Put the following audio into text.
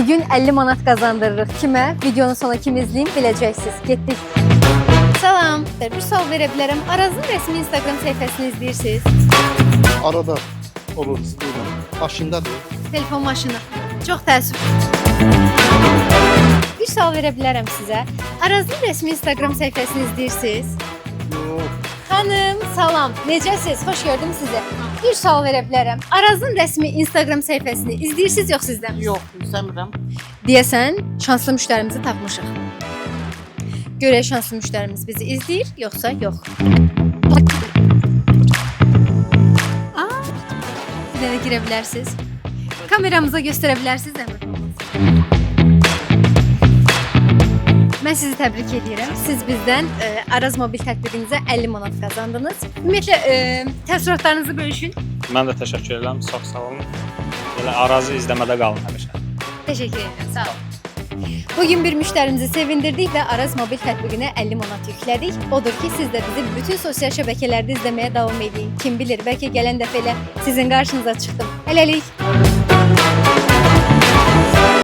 Bugün 50 manat kazandırırıq. Kimə? Videonun sona kim izləyim biləcəksiniz. Getdik. Salam. Bir sual verə bilərəm. Arazın rəsmi Instagram səhifəsini izləyirsiniz? Arada olur, istəyirəm. Maşındadır. Telefon maşını. Çox təəssüf. Bir sual verə bilərəm sizə. Arazın rəsmi Instagram səhifəsini izləyirsiniz? Yox. Xanım, salam. Necəsiz? Xoş gördüm sizi. Bir sual verə bilərəm. Arazın rəsmi Instagram səhifəsini izləyirsiniz yox sizdən? Yox, istəmirəm. Deyəsən, şanslı müştərimizi tapmışıq. Görək şanslı müştərimiz bizi izləyir, yoxsa yox. Bir dənə girə bilərsiniz. Kameramıza göstərə bilərsiniz, zəhmət olmaz. Mən sizi təbrik edirəm. Siz bizdən Araz mobil tətbiqinizə 50 manat qazandınız. Ümumiyyətlə, təəssüratlarınızı bölüşün. Mən də təşəkkür edirəm, çox sağ olun. Belə Arazı izləmədə qalın həmişə. Təşəkkür edirəm, sağ olun. Bugün bir müştərimizi sevindirdik və Araz mobil tətbiqinə 50 manat yüklədik. Odur ki, siz də bizi bütün sosial şəbəkələrdə izləməyə davam edin. Kim bilir, bəlkə gələn dəfə elə sizin qarşınıza çıxdım. Hələlik.